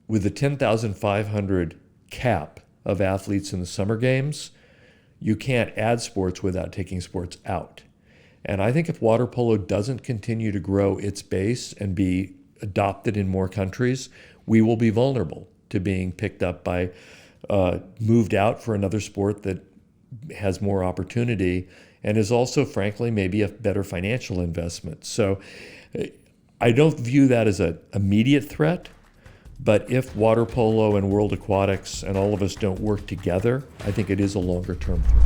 with the 10,500 cap of athletes in the summer games, you can't add sports without taking sports out. And I think if water polo doesn't continue to grow its base and be adopted in more countries, we will be vulnerable to being picked up by, moved out for another sport that has more opportunity and is also, frankly, maybe a better financial investment. So I don't view that as an immediate threat, but if water polo and World Aquatics and all of us don't work together, I think it is a longer term threat.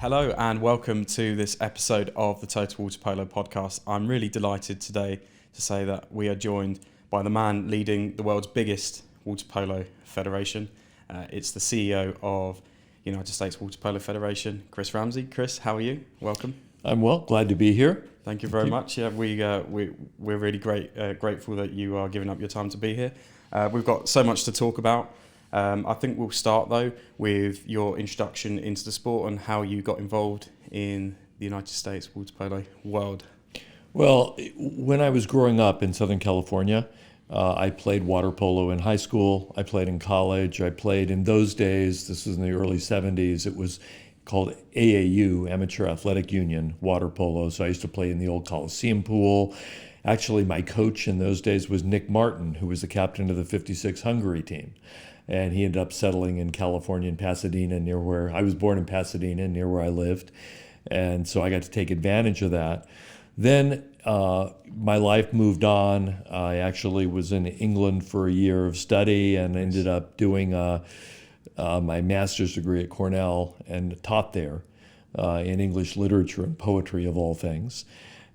Hello and welcome to this episode of the Total Waterpolo Podcast. I'm really delighted today to say that we are joined by the man leading the world's biggest water polo federation. It's the CEO of United States Water Polo Federation, Chris Ramsey. Chris, how are you? Welcome. I'm well, glad to be here. Thank you very much. Yeah, we're really grateful that you are giving up your time to be here. We've got so much to talk about. I think we'll start though with your introduction into the sport and how you got involved in the United States water polo world. Well, when I was growing up in Southern California, I played water polo in high school. I played in college. I played in those days, this was in the early 70s, it was called AAU, Amateur Athletic Union, water polo. So I used to play in the old Coliseum pool. Actually, my coach in those days was Nick Martin, who was the captain of the 56 Hungary team. And he ended up settling in California, in Pasadena, near where I was born in Pasadena, near where I lived. And so I got to take advantage of that. Then my life moved on. I actually was in England for a year of study and ended up doing my master's degree at Cornell and taught there in English literature and poetry of all things.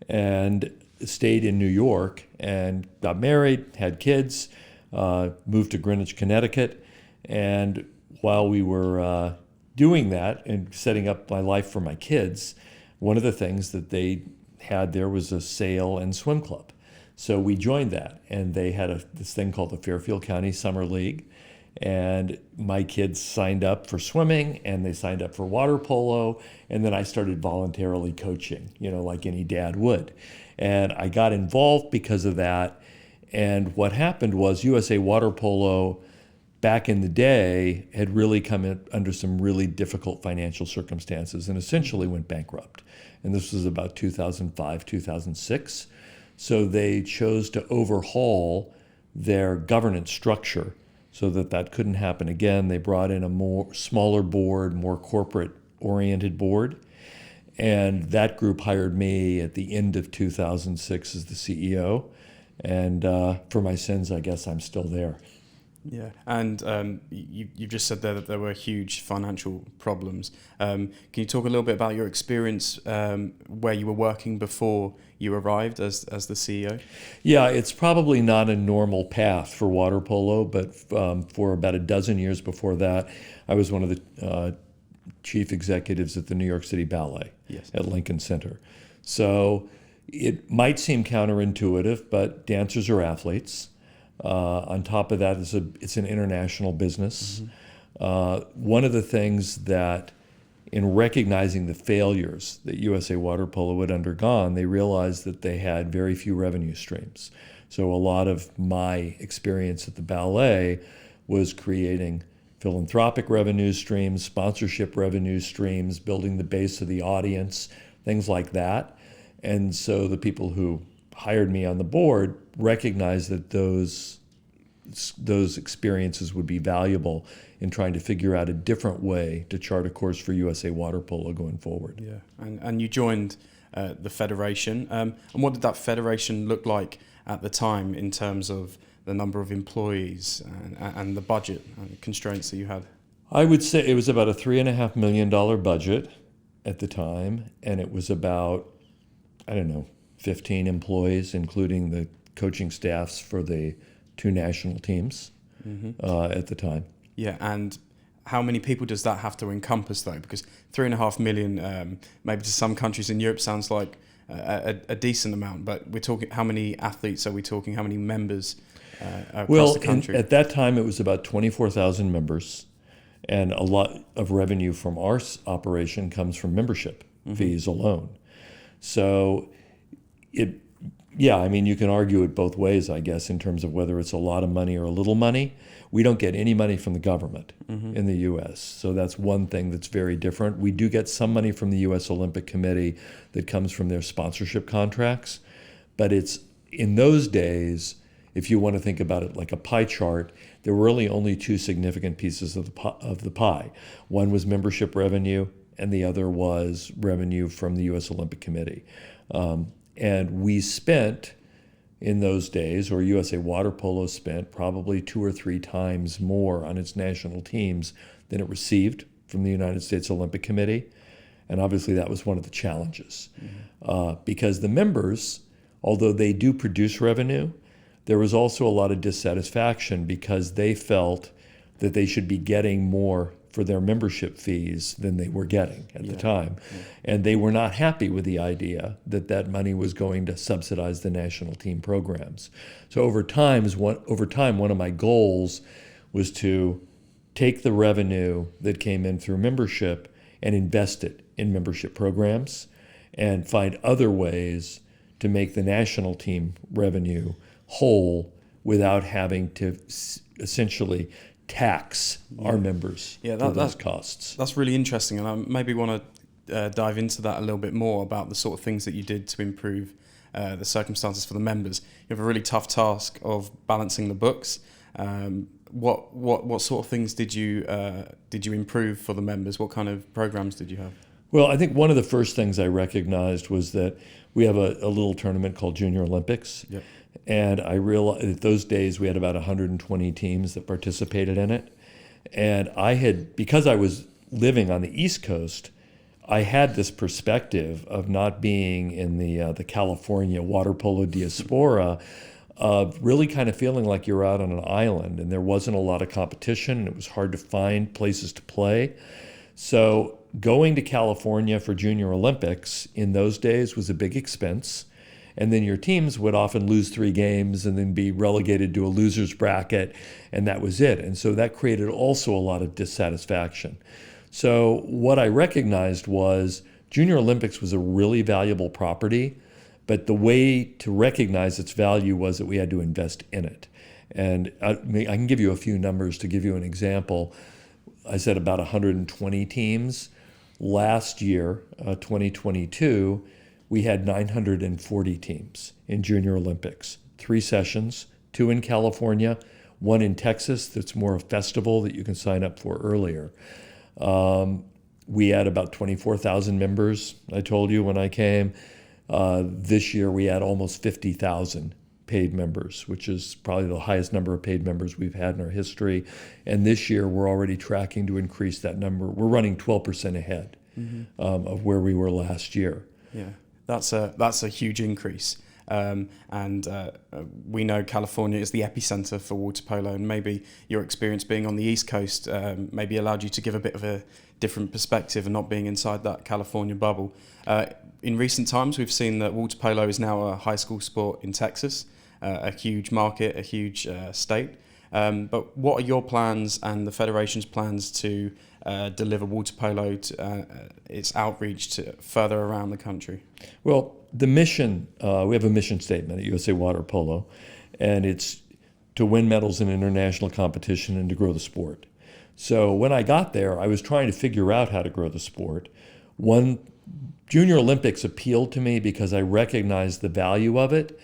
And stayed in New York and got married, had kids, moved to Greenwich, Connecticut. And while we were doing that and setting up my life for my kids, one of the things that they had there was a sail and swim club. So we joined that, and they had this thing called the Fairfield County Summer League. And my kids signed up for swimming, and they signed up for water polo, and then I started voluntarily coaching, like any dad would. And I got involved because of that. And what happened was USA Water Polo back in the day had really come in under some really difficult financial circumstances and essentially went bankrupt. And this was about 2005, 2006. So they chose to overhaul their governance structure so that couldn't happen again. They brought in a smaller board, more corporate-oriented board. And that group hired me at the end of 2006 as the CEO. And for my sins, I guess I'm still there. Yeah, and you just said there that there were huge financial problems. Can you talk a little bit about your experience where you were working before you arrived as the CEO? Yeah, it's probably not a normal path for water polo, but for about a dozen years before that, I was one of the chief executives at the New York City Ballet. Yes. At Lincoln Center. So it might seem counterintuitive, but dancers are athletes. On top of that, it's an international business. Mm-hmm. One of the things that, in recognizing the failures that USA Water Polo had undergone, they realized that they had very few revenue streams. So a lot of my experience at the Ballet was creating philanthropic revenue streams, sponsorship revenue streams, building the base of the audience, things like that. And so the people who hired me on the board recognized that those experiences would be valuable in trying to figure out a different way to chart a course for USA Water Polo going forward. Yeah, and you joined the federation. And what did that federation look like at the time in terms of the number of employees and the budget and constraints that you had? I would say it was about a $3.5 million budget at the time, and it was about, 15 employees, including the coaching staffs for the two national teams at the time. Yeah, and how many people does that have to encompass, though? Because $3.5 million, maybe to some countries in Europe, sounds like a decent amount, but we're talking, how many athletes are we talking? How many members across the country? At that time, it was about 24,000 members, and a lot of revenue from our operation comes from membership fees alone. So you can argue it both ways, I guess, in terms of whether it's a lot of money or a little money. We don't get any money from the government in the U.S., so that's one thing that's very different. We do get some money from the U.S. Olympic Committee that comes from their sponsorship contracts, but it's in those days, if you want to think about it like a pie chart, there were really only two significant pieces of the pie. One was membership revenue, and the other was revenue from the U.S. Olympic Committee. And we spent, in those days, or USA Waterpolo spent probably 2 or 3 times more on its national teams than it received from the United States Olympic Committee. And obviously that was one of the challenges. Because the members, although they do produce revenue, there was also a lot of dissatisfaction because they felt that they should be getting more for their membership fees than they were getting at the time. And they were not happy with the idea that that money was going to subsidize the national team programs. So over time, one of my goals was to take the revenue that came in through membership and invest it in membership programs and find other ways to make the national team revenue whole without having to essentially tax our members for those costs. That's really interesting, and I maybe want to dive into that a little bit more about the sort of things that you did to improve the circumstances for the members. You have a really tough task of balancing the books. What sort of things did you improve for the members? What kind of programs did you have? Well, I think one of the first things I recognized was that we have a little tournament called Junior Olympics. Yep. And I realized that those days we had about 120 teams that participated in it. And because I was living on the East Coast, I had this perspective of not being in the California water polo diaspora, of really kind of feeling like you're out on an island and there wasn't a lot of competition and it was hard to find places to play. So going to California for Junior Olympics in those days was a big expense. And then your teams would often lose 3 games and then be relegated to a loser's bracket, and that was it. And so that created also a lot of dissatisfaction. So what I recognized was Junior Olympics was a really valuable property, but the way to recognize its value was that we had to invest in it. And I can give you a few numbers to give you an example. I said about 120 teams. Last year, 2022, we had 940 teams in Junior Olympics. 3 sessions, 2 in California, 1 in Texas that's more a festival that you can sign up for earlier. We had about 24,000 members, I told you when I came. This year we had almost 50,000 paid members, which is probably the highest number of paid members we've had in our history. And this year we're already tracking to increase that number. We're running 12% ahead of where we were last year. Yeah. That's a huge increase, and we know California is the epicenter for water polo, and maybe your experience being on the East Coast maybe allowed you to give a bit of a different perspective and not being inside that California bubble. In recent times, we've seen that water polo is now a high school sport in Texas, a huge market, a huge state. But what are your plans and the Federation's plans to deliver water polo to its outreach to further around the country? Well, the mission, we have a mission statement at USA Waterpolo, and it's to win medals in international competition and to grow the sport. So when I got there, I was trying to figure out how to grow the sport. Junior Olympics appealed to me because I recognized the value of it,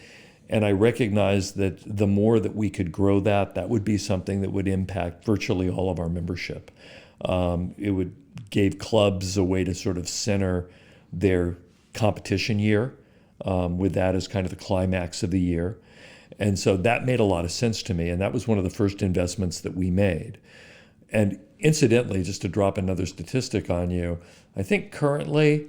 and I recognized that the more that we could grow that would be something that would impact virtually all of our membership. It gave clubs a way to sort of center their competition year, with that as kind of the climax of the year. And so that made a lot of sense to me, and that was one of the first investments that we made. And incidentally, just to drop another statistic on you, I think currently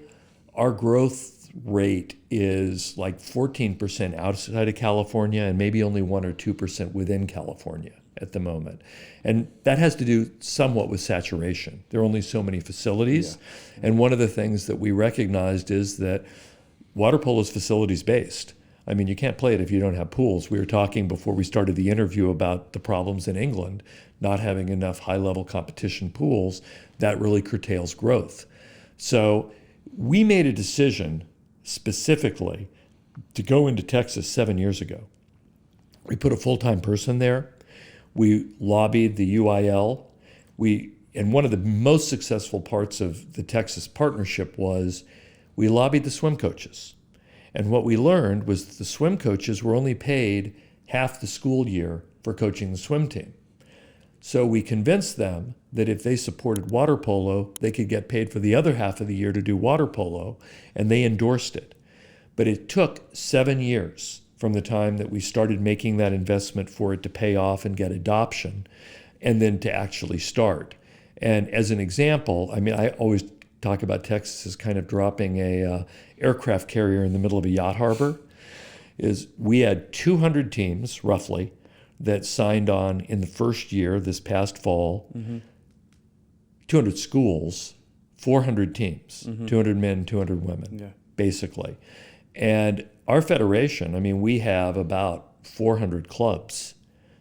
our growth rate is like 14% outside of California and maybe only 1 or 2% within California at the moment. And that has to do somewhat with saturation. There are only so many facilities. Yeah. And one of the things that we recognized is that water polo is facilities based. I mean, you can't play it if you don't have pools. We were talking before we started the interview about the problems in England, not having enough high-level competition pools. That really curtails growth. So we made a decision specifically to go into Texas 7 years ago. We put a full-time person there. We lobbied the UIL. And one of the most successful parts of the Texas partnership was we lobbied the swim coaches. And what we learned was that the swim coaches were only paid half the school year for coaching the swim team. So we convinced them that if they supported water polo, they could get paid for the other half of the year to do water polo, and they endorsed it. But it took 7 years from the time that we started making that investment for it to pay off and get adoption, and then to actually start. And as an example, I mean, I always talk about Texas as kind of dropping a aircraft carrier in the middle of a yacht harbor. Is we had 200 teams, roughly, that signed on in the first year, this past fall, 200 schools, 400 teams, 200 men, 200 women, basically. And our federation, I mean, we have about 400 clubs.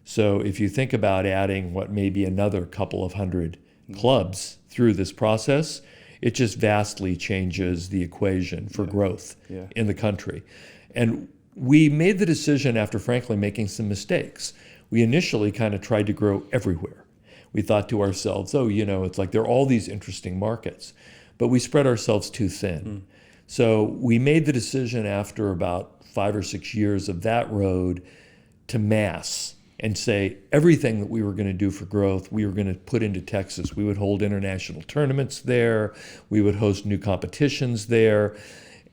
So if you think about adding what may be another couple of hundred clubs through this process, it just vastly changes the equation for growth in the country. And we made the decision after, frankly, making some mistakes. We initially kind of tried to grow everywhere. We thought to ourselves, oh, you know, it's like there are all these interesting markets. But we spread ourselves too thin. So we made the decision after about 5 or 6 years of that road to mass and say everything that we were going to do for growth, we were going to put into Texas. We would hold international tournaments there. We would host new competitions there.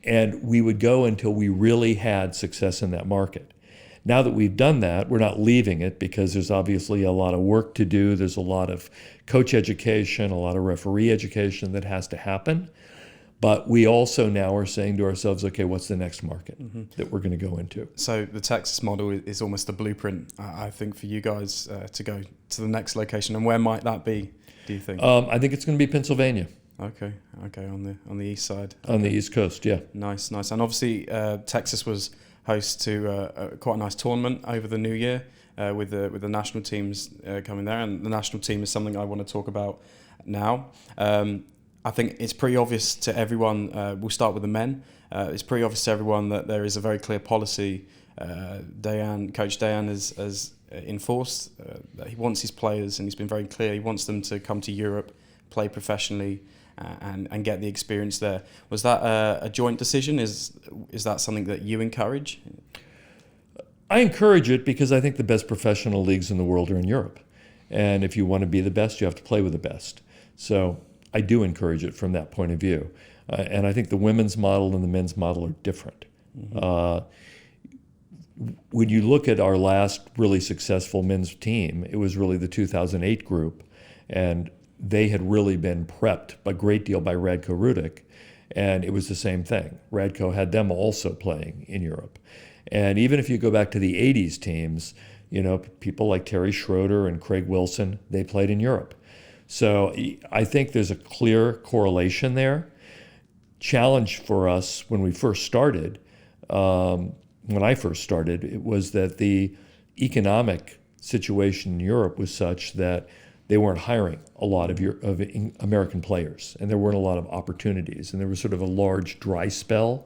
And we would go until we really had success in that market. Now that we've done that, we're not leaving it because there's obviously a lot of work to do. There's a lot of coach education, a lot of referee education that has to happen. But we also now are saying to ourselves, okay, what's the next market that we're going to go into? So the Texas model is almost a blueprint, I think, for you guys to go to the next location. And where might that be, do you think? I think it's going to be Pennsylvania. Okay, on the east side. On the East Coast, yeah. Nice. And obviously, Texas was host to quite a nice tournament over the new year with the national teams coming there. And the national team is something I want to talk about now. I think it's pretty obvious to everyone, we'll start with the men, it's pretty obvious to everyone that there is a very clear policy Coach Dayan has enforced that he wants his players, and he's been very clear, he wants them to come to Europe, play professionally and get the experience there. Was that a joint decision? Is that something that you encourage? I encourage it because I think the best professional leagues in the world are in Europe. And if you want to be the best, you have to play with the best. So I do encourage it from that point of view. And I think the women's model and the men's model are different. When you look at our last really successful men's team, it was really the 2008 group. And they had really been prepped a great deal by Radko Rudik. And it was the same thing. Radko had them also playing in Europe. And even if you go back to the 80s teams, you know, people like Terry Schroeder and Craig Wilson, they played in Europe. So I think there's a clear correlation there. Challenge for us when we first started, when I first started, it was that the economic situation in Europe was such that they weren't hiring a lot of American players, and there weren't a lot of opportunities, and there was sort of a large dry spell.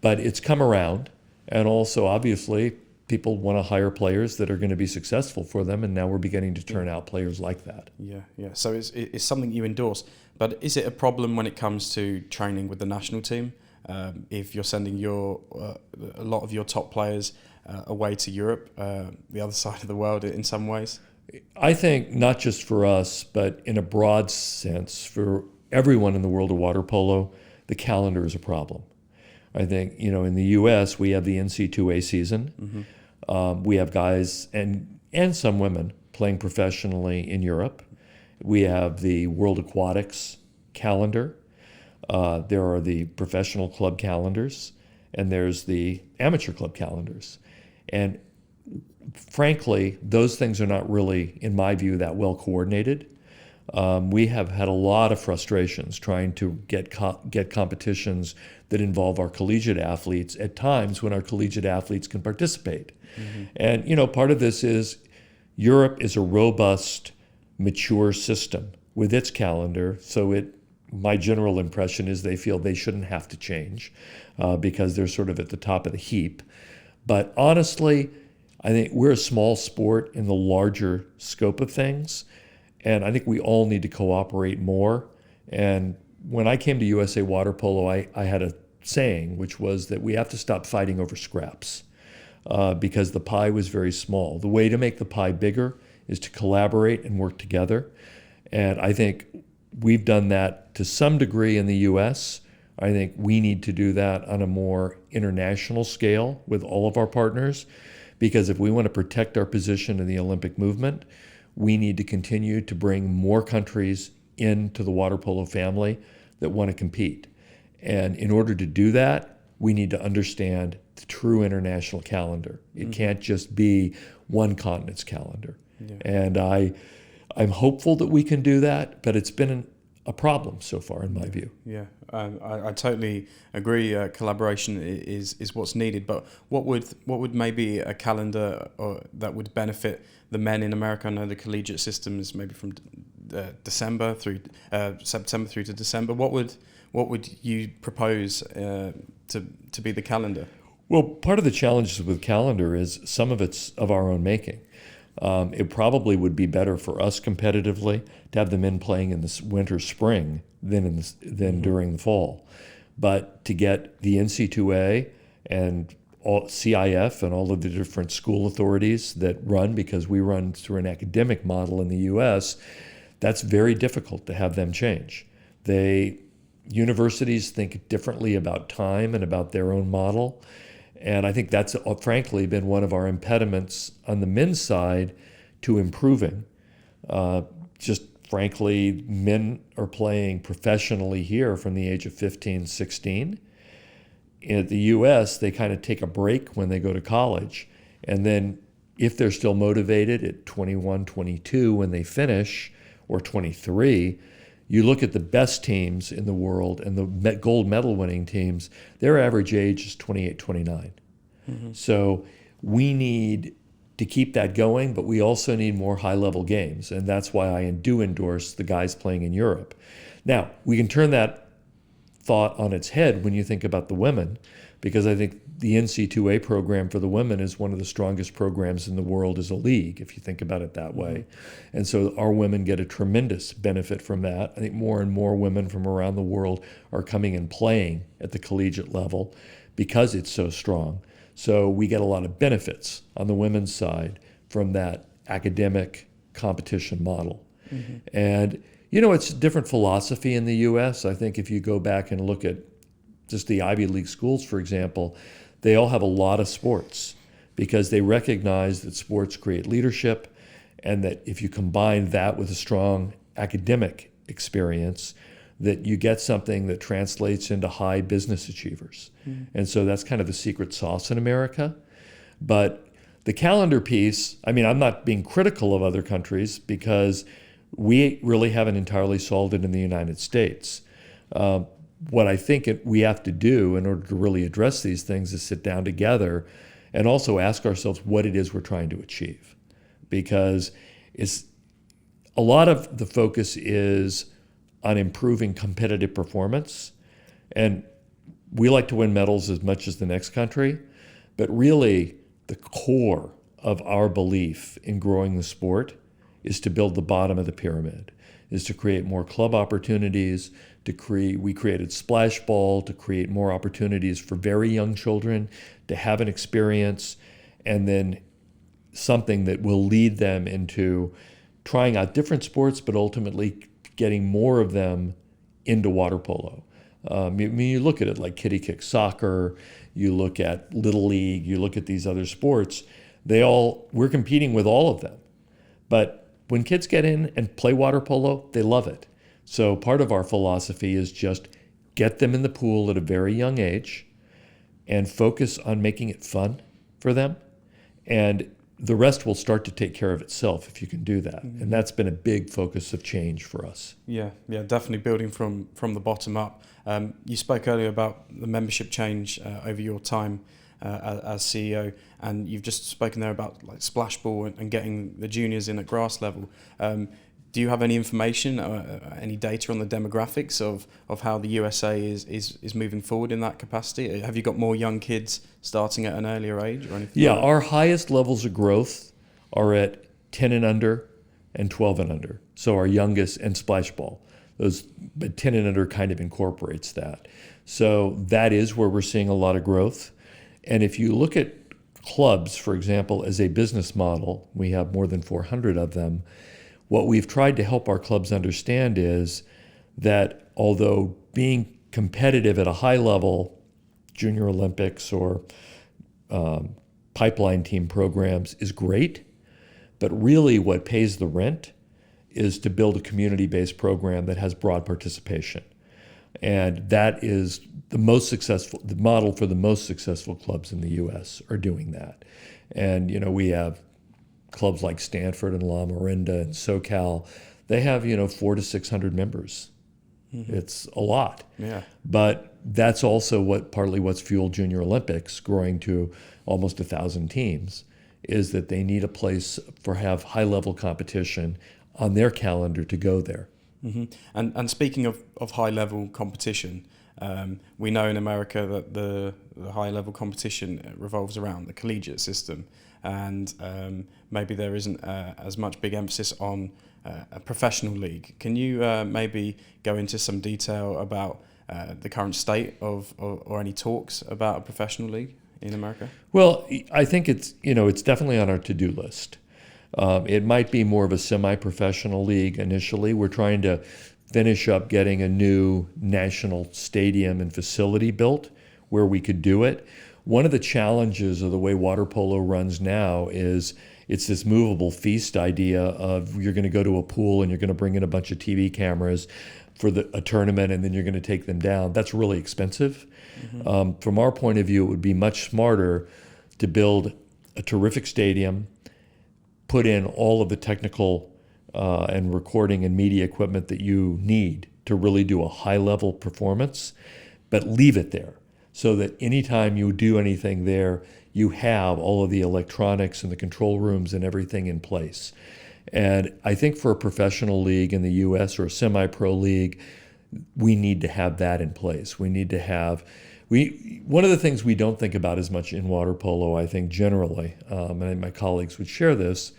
But it's come around, and also obviously people want to hire players that are going to be successful for them, and now we're beginning to turn out players like that. Yeah. So it's something you endorse. But is it a problem when it comes to training with the national team? If you're sending a lot of your top players away to Europe, the other side of the world in some ways? I think not just for us, but in a broad sense, for everyone in the world of water polo, the calendar is a problem. I think, you know, in the U.S., we have the NC2A season. We have guys and some women playing professionally in Europe. We have the World Aquatics calendar. There are the professional club calendars, and there's the amateur club calendars. And frankly, those things are not really, in my view, that well coordinated. We have had a lot of frustrations trying to get competitions that involve our collegiate athletes at times when our collegiate athletes can participate. And, part of this is Europe is a robust, mature system with its calendar. So my general impression is they feel they shouldn't have to change because they're sort of at the top of the heap. But honestly, I think we're a small sport in the larger scope of things. And I think we all need to cooperate more. And when I came to USA Water Polo, I had a saying, which was that we have to stop fighting over scraps because the pie was very small. The way to make the pie bigger is to collaborate and work together. And I think we've done that to some degree in the U.S. I think we need to do that on a more international scale with all of our partners, because if we want to protect our position in the Olympic movement, we need to continue to bring more countries into the water polo family that want to compete. And in order to do that, we need to understand the true international calendar. It can't just be one continent's calendar. Yeah. And I'm hopeful that we can do that, but it's been a problem so far, in my view. Yeah, I totally agree. Collaboration is what's needed. But what would maybe a calendar that would benefit the men in America? I know the collegiate system is maybe from September through to December. What would you propose to be the calendar? Well, part of the challenges with calendar is some of it's of our own making. It probably would be better for us competitively to have the men playing in the winter, spring than during the fall. But to get the NC2A and CIF and all of the different school authorities that run, because we run through an academic model in the U.S., that's very difficult to have them change. Universities think differently about time and about their own model. And I think that's frankly been one of our impediments on the men's side to improving. Just frankly, men are playing professionally here from the age of 15, 16. In the U.S., they kind of take a break when they go to college. And then if they're still motivated at 21, 22 when they finish, or 23, you look at the best teams in the world and the gold medal winning teams, their average age is 28, 29. So we need to keep that going, but we also need more high-level games. And that's why I do endorse the guys playing in Europe. Now, we can turn that thought on its head when you think about the women, because I think the NC2A program for the women is one of the strongest programs in the world as a league, if you think about it that way. And so our women get a tremendous benefit from that. I think more and more women from around the world are coming and playing at the collegiate level because it's so strong. So we get a lot of benefits on the women's side from that academic competition model. And, it's a different philosophy in the U.S. I think if you go back and look at just the Ivy League schools, for example, they all have a lot of sports because they recognize that sports create leadership, and that if you combine that with a strong academic experience, that you get something that translates into high business achievers. And so that's kind of the secret sauce in America. But the calendar piece, I'm not being critical of other countries because we really haven't entirely solved it in the United States. What I think we have to do in order to really address these things is sit down together and also ask ourselves what it is we're trying to achieve. Because a lot of the focus is on improving competitive performance. And we like to win medals as much as the next country, but really the core of our belief in growing the sport is to build the bottom of the pyramid, is to create more club opportunities, we created Splash Ball to create more opportunities for very young children to have an experience, and then something that will lead them into trying out different sports, but ultimately getting more of them into water polo. You look at it like kiddie kick soccer, you look at Little League, you look at these other sports, we're competing with all of them. But when kids get in and play water polo, they love it. So part of our philosophy is just get them in the pool at a very young age and focus on making it fun for them. And the rest will start to take care of itself if you can do that. And that's been a big focus of change for us. Yeah, definitely building from the bottom up. You spoke earlier about the membership change over your time as CEO, and you've just spoken there about like splash ball and getting the juniors in at grass level. Do you have any information, any data on the demographics of how the USA is moving forward in that capacity? Have you got more young kids starting at an earlier age or anything? Yeah, our highest levels of growth are at 10 and under and 12 and under. So our youngest, and splash ball. But 10 and under kind of incorporates that. So that is where we're seeing a lot of growth. And if you look at clubs, for example, as a business model, we have more than 400 of them. What we've tried to help our clubs understand is that although being competitive at a high level, Junior Olympics or pipeline team programs is great, but really what pays the rent is to build a community-based program that has broad participation. And that is the model for the most successful clubs in the U.S. are doing that. And, we have clubs like Stanford and La Miranda and SoCal. They have, 400 to 600 members. Mm-hmm. It's a lot. Yeah. But that's also partly what's fueled Junior Olympics growing to almost 1,000 teams, is that they need a place have high-level competition on their calendar to go there. Mm-hmm. And speaking of high-level competition, we know in America that the high-level competition revolves around the collegiate system, and maybe there isn't as much big emphasis on a professional league. Can you maybe go into some detail about the current state or any talks about a professional league in America? Well, I think it's definitely on our to-do list. It might be more of a semi-professional league initially. We're trying to finish up getting a new national stadium and facility built where we could do it. One of the challenges of the way water polo runs now is it's this movable feast idea of you're going to go to a pool and you're going to bring in a bunch of TV cameras for a tournament and then you're going to take them down. That's really expensive. Mm-hmm. From our point of view, it would be much smarter to build a terrific stadium, put in all of the technical and recording and media equipment that you need to really do a high-level performance, but leave it there so that anytime you do anything there, you have all of the electronics and the control rooms and everything in place. And I think for a professional league in the U.S. or a semi-pro league, we need to have that in place. We need to have one of the things we don't think about as much in water polo, I think generally, and my colleagues would share this,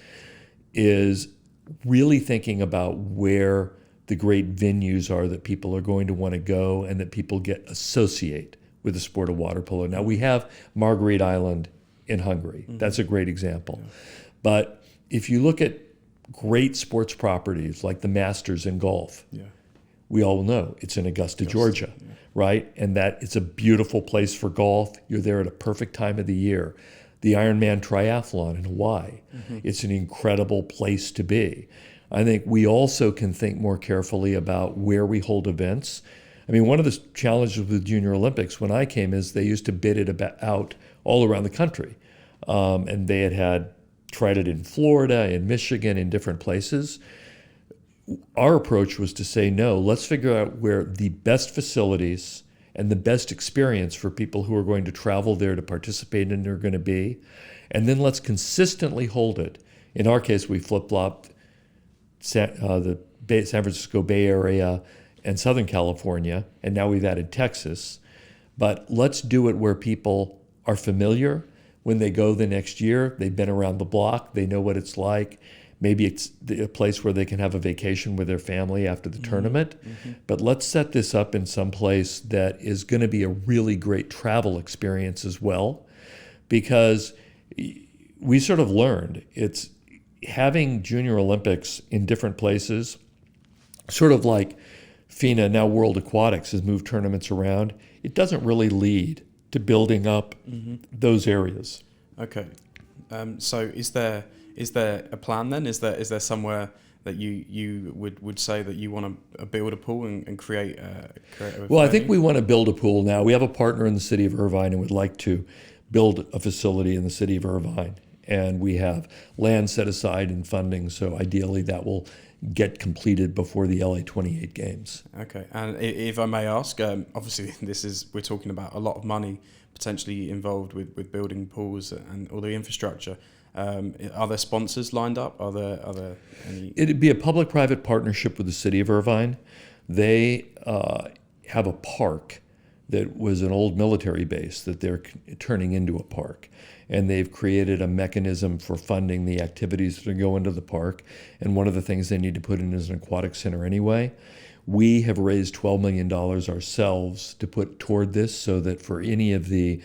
is really thinking about where the great venues are that people are going to want to go and that people associate with the sport of water polo. Now, we have Marguerite Island in Hungary. Mm-hmm. That's a great example. Yeah. But if you look at great sports properties like the Masters in golf, we all know it's in Augusta, Georgia, right? And that it's a beautiful place for golf. You're there at a perfect time of the year. The Ironman Triathlon in Hawaii, it's an incredible place to be. I think we also can think more carefully about where we hold events. I mean, one of the challenges with Junior Olympics when I came is they used to bid it out all around the country. And they had tried it in Florida, in Michigan, in different places. Our approach was to say, no, let's figure out where the best facilities and the best experience for people who are going to travel there to participate in are going to be. And then let's consistently hold it. In our case, we flip-flopped the San Francisco Bay Area and Southern California, and now we've added Texas. But let's do it where people are familiar. When they go the next year, they've been around the block, they know what it's like. Maybe it's a place where they can have a vacation with their family after the tournament. Mm-hmm. But let's set this up in some place that is going to be a really great travel experience as well. Because we sort of learned it's having Junior Olympics in different places, sort of like FINA, now World Aquatics, has moved tournaments around. It doesn't really lead to building up those areas. Okay. So is there a plan then? Is there somewhere that you would say that you want to build a pool and create a Well, I think we want to build a pool now. We have a partner in the city of Irvine and would like to build a facility in the city of Irvine. And we have land set aside and funding, so ideally that will get completed before the LA 28 games. Okay, and if I may ask, obviously we're talking about a lot of money potentially involved with building pools and all the infrastructure. Are there sponsors lined up? Are there any? It'd be a public-private partnership with the city of Irvine. They have a park that was an old military base that they're turning into a park. And they've created a mechanism for funding the activities that go into the park. And one of the things they need to put in is an aquatic center anyway. We have raised $12 million ourselves to put toward this so that for any of the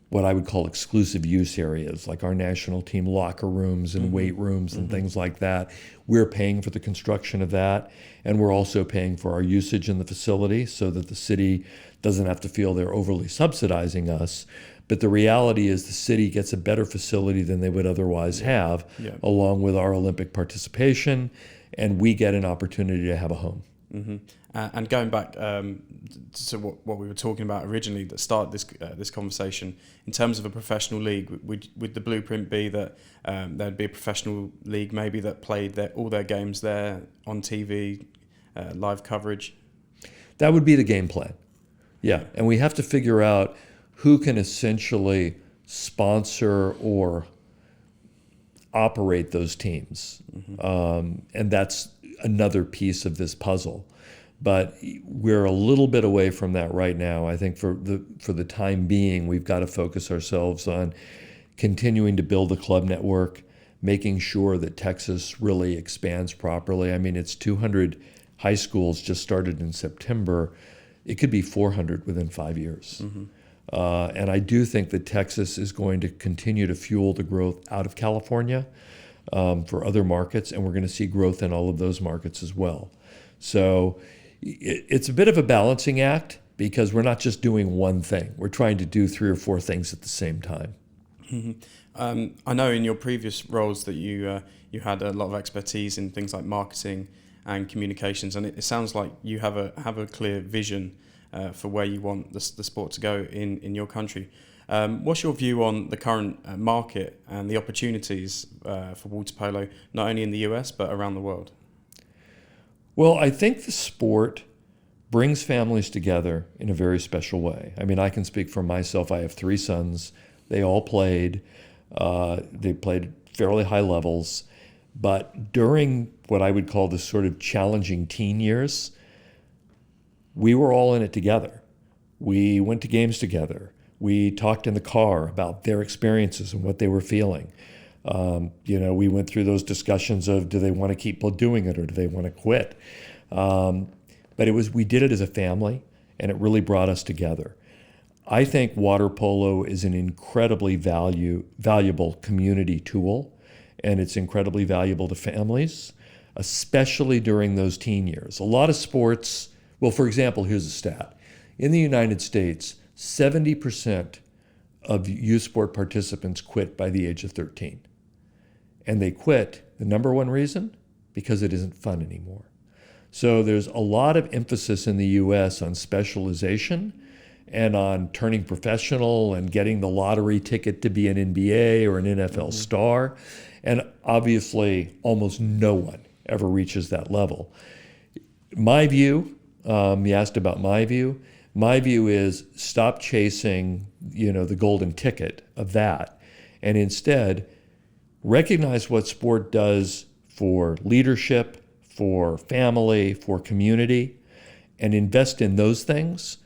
what I would call exclusive use areas, like our national team locker rooms and weight rooms and things like that, we're paying for the construction of that. And we're also paying for our usage in the facility so that the city doesn't have to feel they're overly subsidizing us. But the reality is the city gets a better facility than they would otherwise have, along with our Olympic participation, and we get an opportunity to have a home. And going back to what we were talking about originally that started this conversation, in terms of a professional league, would the blueprint be that there'd be a professional league maybe that played all their games there on TV, live coverage? That would be the game plan. Yeah, and we have to figure out who can essentially sponsor or operate those teams. And that's another piece of this puzzle. But we're a little bit away from that right now. I think for the time being, we've got to focus ourselves on continuing to build the club network, making sure that Texas really expands properly. I mean, it's 200 high schools just started in September. It could be 400 within 5 years. And I do think that Texas is going to continue to fuel the growth out of California for other markets, and we're going to see growth in all of those markets as well. So it's a bit of a balancing act because we're not just doing one thing. We're trying to do 3 or 4 things at the same time. I know in your previous roles that you had a lot of expertise in things like marketing and communications, and it sounds like you have a clear vision for where you want the sport to go in your country. What's your view on the current market and the opportunities for water polo, not only in the US but around the world? Well, I think the sport brings families together in a very special way. I mean, I can speak for myself. I have 3 sons. They all played. They played at fairly high levels. But during what I would call the sort of challenging teen years, we were all in it together. We went to games together. We talked in the car about their experiences and what they were feeling. We went through those discussions of do they want to keep doing it or do they want to quit? But we did it as a family, and it really brought us together. I think water polo is an incredibly valuable community tool, and it's incredibly valuable to families, especially during those teen years. A lot of sports, well, for example, here's a stat. In the United States, 70% of youth sport participants quit by the age of 13. And they quit, the number one reason, because it isn't fun anymore. So there's a lot of emphasis in the US on specialization and on turning professional and getting the lottery ticket to be an NBA or an NFL star. And obviously, almost no one ever reaches that level. My view, you asked about my view. My view is stop chasing, the golden ticket of that, and instead recognize what sport does for leadership, for family, for community, and invest in those things.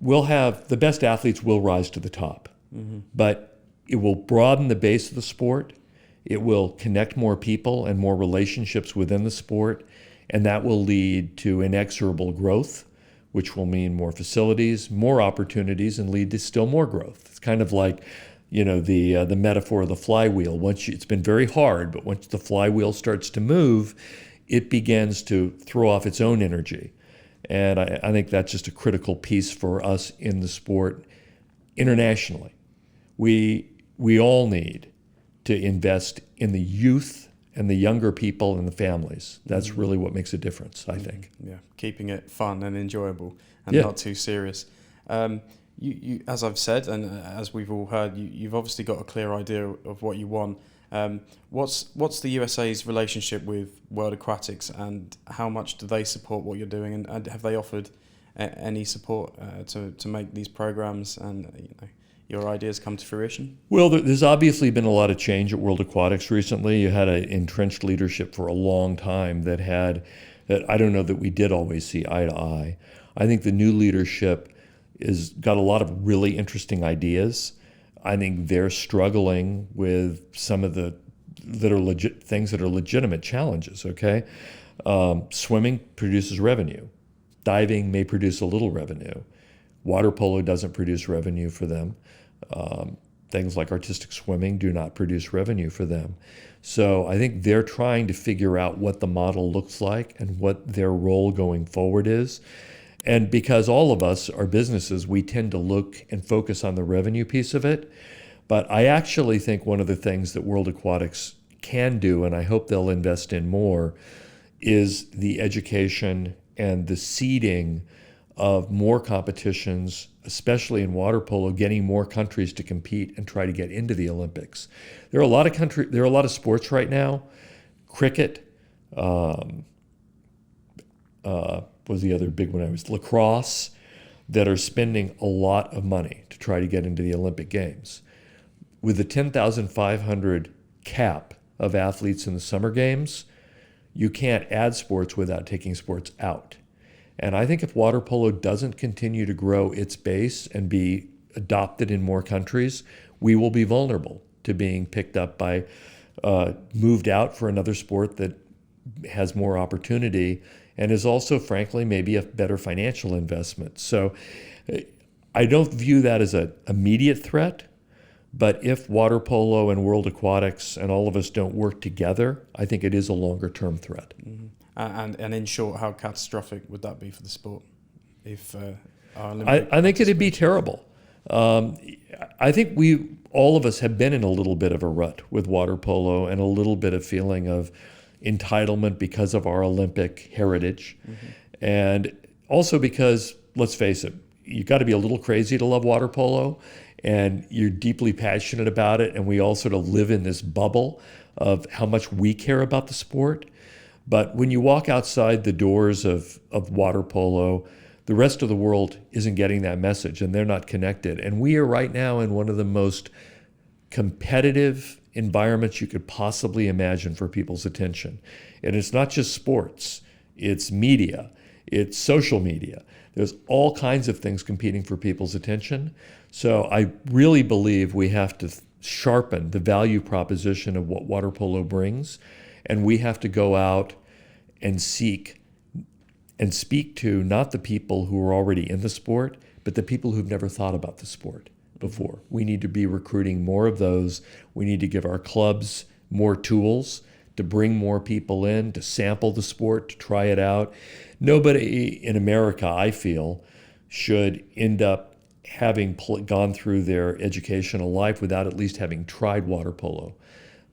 We'll have the best athletes will rise to the top, but it will broaden the base of the sport. It will connect more people and more relationships within the sport, and that will lead to inexorable growth, which will mean more facilities, more opportunities, and lead to still more growth. It's kind of like, the metaphor of the flywheel. It's been very hard, but once the flywheel starts to move, it begins to throw off its own energy. And I think that's just a critical piece for us in the sport internationally. We all need to invest in the youth and the younger people and the families. That's really what makes a difference, I think. Yeah, keeping it fun and enjoyable and not too serious. as I've said, and as we've all heard, you've obviously got a clear idea of what you want. What's the USA's relationship with World Aquatics, and how much do they support what you're doing, and have they offered any support to make these programs and your ideas come to fruition? Well, there's obviously been a lot of change at World Aquatics recently. You had an entrenched leadership for a long time that I don't know that we did always see eye to eye. I think the new leadership is got a lot of really interesting ideas. I think they're struggling with some of the things that are legitimate challenges. Okay, swimming produces revenue. Diving may produce a little revenue. Water polo doesn't produce revenue for them. Things like artistic swimming do not produce revenue for them. So I think they're trying to figure out what the model looks like and what their role going forward is. And because all of us are businesses, we tend to look and focus on the revenue piece of it. But I actually think one of the things that World Aquatics can do, and I hope they'll invest in more, is the education and the seeding of more competitions, especially in water polo, getting more countries to compete and try to get into the Olympics. There are a lot of sports right now. Cricket, was the other big one lacrosse, that are spending a lot of money to try to get into the Olympic Games. With the 10,500 cap of athletes in the Summer Games, you can't add sports without taking sports out. And I think if water polo doesn't continue to grow its base and be adopted in more countries, we will be vulnerable to being picked up by, moved out for another sport that has more opportunity and is also, frankly, maybe a better financial investment. So I don't view that as an immediate threat, but if water polo and World Aquatics and all of us don't work together, I think it is a longer-term threat. Mm-hmm. And in short, how catastrophic would that be for the sport? If I think it'd be terrible. I think all of us have been in a little bit of a rut with water polo and a little bit of feeling of entitlement because of our Olympic heritage. Mm-hmm. And also because, let's face it, you've got to be a little crazy to love water polo, and you're deeply passionate about it, and we all sort of live in this bubble of how much we care about the sport. But when you walk outside the doors of water polo, the rest of the world isn't getting that message, and they're not connected. And we are right now in one of the most competitive environments you could possibly imagine for people's attention. And it's not just sports, it's media, it's social media. There's all kinds of things competing for people's attention. So I really believe we have to sharpen the value proposition of what water polo brings, and we have to go out and seek and speak to not the people who are already in the sport, but the people who've never thought about the sport before. We need to be recruiting more of those. We need to give our clubs more tools to bring more people in, to sample the sport, to try it out. Nobody in America, I feel, should end up having gone through their educational life without at least having tried water polo.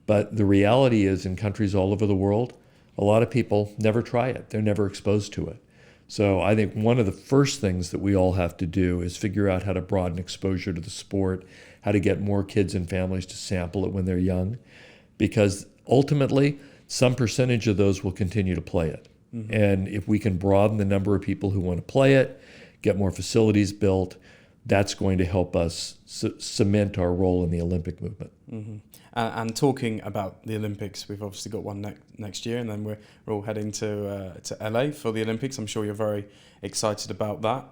But the reality is, in countries all over the world, a lot of people never try it. They're never exposed to it. So I think one of the first things that we all have to do is figure out how to broaden exposure to the sport, how to get more kids and families to sample it when they're young, because ultimately some percentage of those will continue to play it. Mm-hmm. And if we can broaden the number of people who want to play it, get more facilities built, that's going to help us cement our role in the Olympic movement. Mm-hmm. And talking about the Olympics, we've obviously got one next year, and then we're all heading to LA for the Olympics. I'm sure you're very excited about that.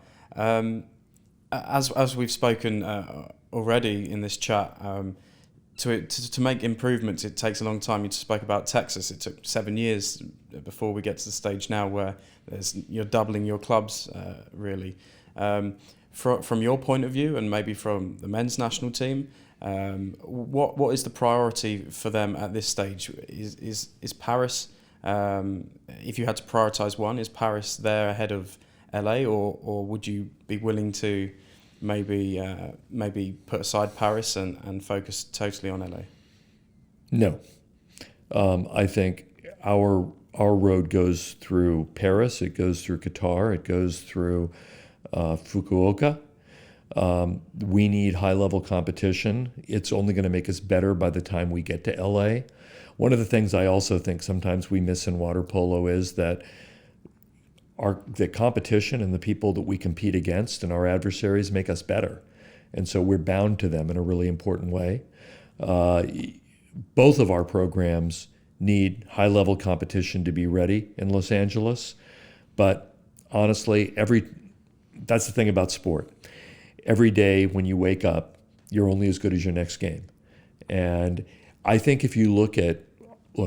As we've spoken already in this chat, to make improvements, it takes a long time. You spoke about Texas. It took 7 years before we get to the stage now where you're doubling your clubs, really. From your point of view, and maybe from the men's national team, what is the priority for them at this stage? Is Paris, if you had to prioritize one, is Paris there ahead of LA, or would you be willing to maybe put aside Paris and focus totally on LA? No, I think our road goes through Paris, it goes through Qatar, it goes through Fukuoka. We need high-level competition. It's only going to make us better by the time we get to LA. One of the things I also think sometimes we miss in water polo is that the competition and the people that we compete against and our adversaries make us better. And so we're bound to them in a really important way. Both of our programs need high-level competition to be ready in Los Angeles. But honestly, that's the thing about sport. Every day when you wake up, you're only as good as your next game. And I think if you look,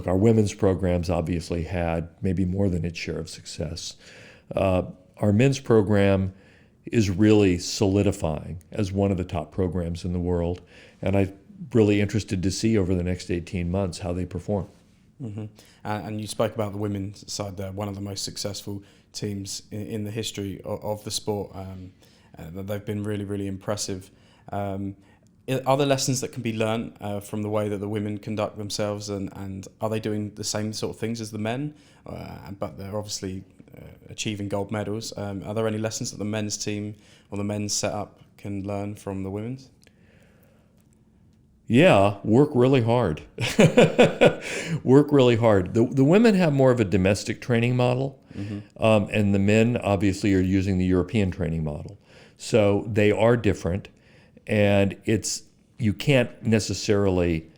our women's programs obviously had maybe more than its share of success. Our men's program is really solidifying as one of the top programs in the world. And I'm really interested to see over the next 18 months how they perform. Mm-hmm. And you spoke about the women's side there, one of the most successful teams in the history of the sport. They've been really, really impressive. Are there lessons that can be learned from the way that the women conduct themselves, and are they doing the same sort of things as the men? But they're obviously achieving gold medals. Are there any lessons that the men's team or the men's setup can learn from the women's? Yeah, work really hard. Work really hard. The women have more of a domestic training model, and the men obviously are using the European training model. So they are different, and you can't necessarily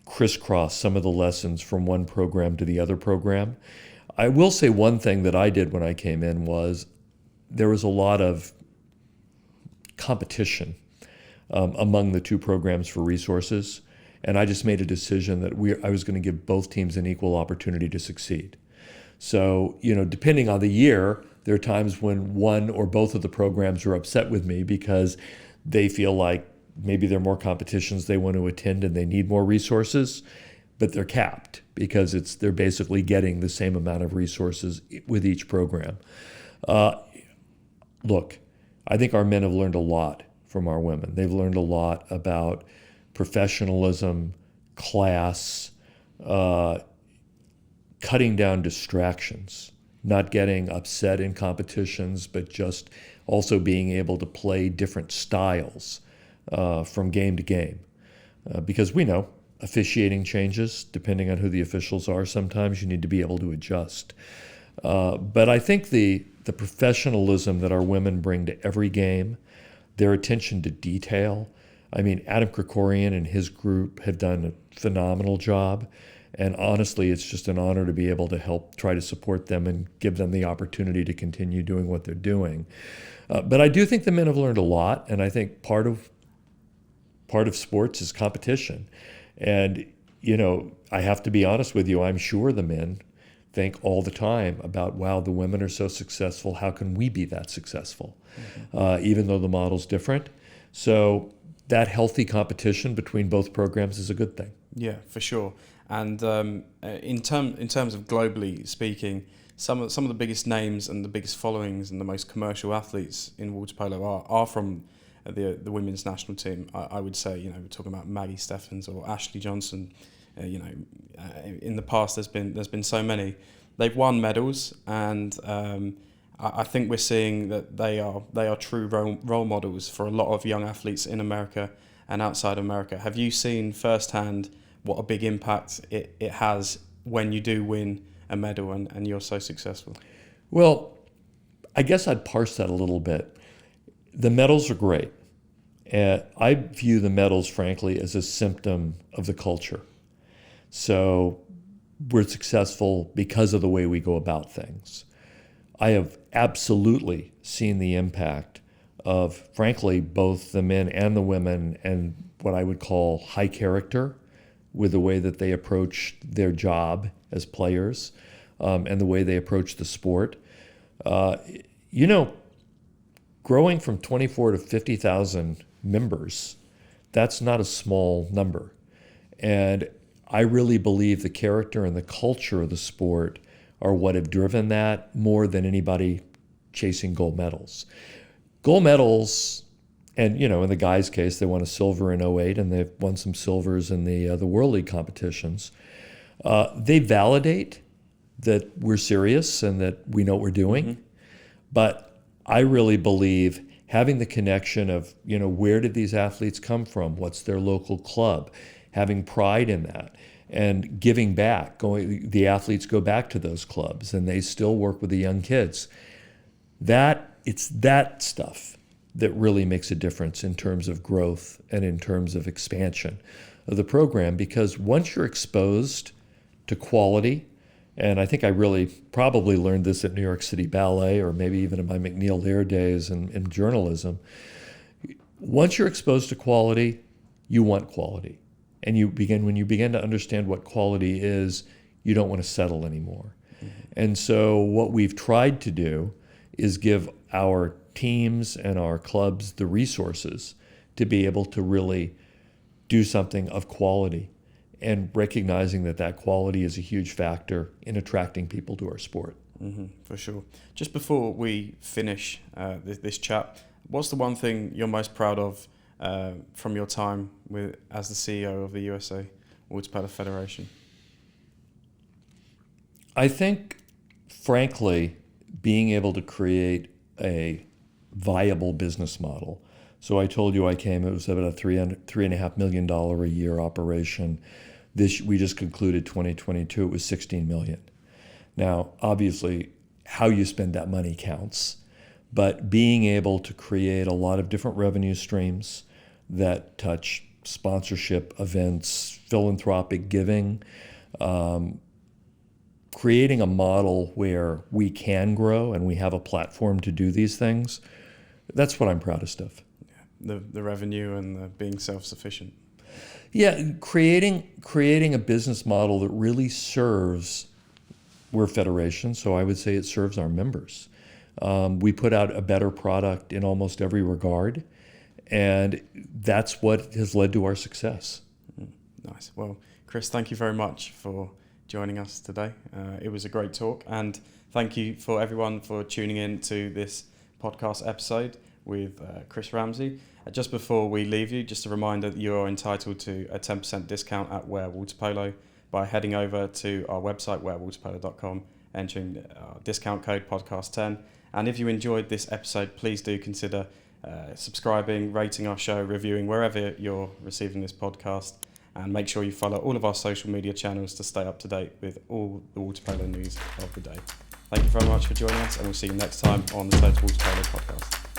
crisscross some of the lessons from one program to the other program. I will say one thing that I did when I came in was there was a lot of competition among the two programs for resources, and I just made a decision that I was going to give both teams an equal opportunity to succeed. So, depending on the year, there are times when one or both of the programs are upset with me because they feel like maybe there are more competitions they want to attend and they need more resources, but they're capped because they're basically getting the same amount of resources with each program. Look, I think our men have learned a lot from our women. They've learned a lot about professionalism, class, cutting down distractions, not getting upset in competitions, but just also being able to play different styles from game to game. Because we know officiating changes depending on who the officials are. Sometimes you need to be able to adjust. But I think the professionalism that our women bring to every game, their attention to detail. I mean, Adam Krikorian and his group have done a phenomenal job. And honestly, it's just an honor to be able to help try to support them and give them the opportunity to continue doing what they're doing. But I do think the men have learned a lot, and I think part of sports is competition. And, I have to be honest with you, I'm sure the men think all the time about, wow, the women are so successful, how can we be that successful? Even though the model's different. So that healthy competition between both programs is a good thing. Yeah, for sure. And in terms of globally speaking, some of the biggest names and the biggest followings and the most commercial athletes in water polo are from the women's national team. I would say, we're talking about Maggie Steffens or Ashley Johnson. In the past there's been so many. They've won medals, and I think we're seeing that they are true role models for a lot of young athletes in America and outside America. Have you seen firsthand what a big impact it has when you do win a medal and you're so successful? Well, I guess I'd parse that a little bit. The medals are great. And I view the medals, frankly, as a symptom of the culture. So we're successful because of the way we go about things. I have absolutely seen the impact of, frankly, both the men and the women, and what I would call high character with the way that they approach their job as players, and the way they approach the sport. Growing from 24 to 50,000 members, that's not a small number. And I really believe the character and the culture of the sport are what have driven that more than anybody chasing gold medals. Gold medals, and in the guys' case, they won a silver in 2008, and they've won some silvers in the World League competitions. They validate that we're serious and that we know what we're doing. Mm-hmm. But I really believe having the connection of, where did these athletes come from? What's their local club? Having pride in that and giving back. The athletes go back to those clubs and they still work with the young kids. It's that stuff that really makes a difference in terms of growth and in terms of expansion of the program, because once you're exposed to quality, and I think I really probably learned this at New York City Ballet, or maybe even in my McNeil Lear days in journalism, once you're exposed to quality, you want quality. And when you begin to understand what quality is, you don't want to settle anymore. And so what we've tried to do is give our teams and our clubs the resources to be able to really do something of quality, and recognizing that quality is a huge factor in attracting people to our sport. For sure. Just before we finish this chat, what's the one thing you're most proud of from your time as the CEO of the USA Waterpolo Federation? I think, frankly, being able to create a viable business model. So I told you it was about a $3.5 million a year operation. We just concluded 2022, it was $16 million. Now, obviously, how you spend that money counts, but being able to create a lot of different revenue streams that touch sponsorship, events, philanthropic giving, creating a model where we can grow and we have a platform to do these things, that's what I'm proudest of. Yeah, the revenue and the being self-sufficient. Yeah, creating a business model that really serves, we're a federation, so I would say it serves our members. We put out a better product in almost every regard, and that's what has led to our success. Nice. Well, Chris, thank you very much for joining us today. It was a great talk, and thank you for everyone for tuning in to this podcast episode with Chris Ramsey. Just before we leave you, just a reminder that you are entitled to a 10% discount at Wear Waterpolo by heading over to our website, wearwaterpolo.com, entering our discount code podcast10. And if you enjoyed this episode, please do consider subscribing, rating our show, reviewing wherever you're receiving this podcast, and make sure you follow all of our social media channels to stay up to date with all the waterpolo news of the day. Thank you very much for joining us, and we'll see you next time on the Total Waterpolo Podcast.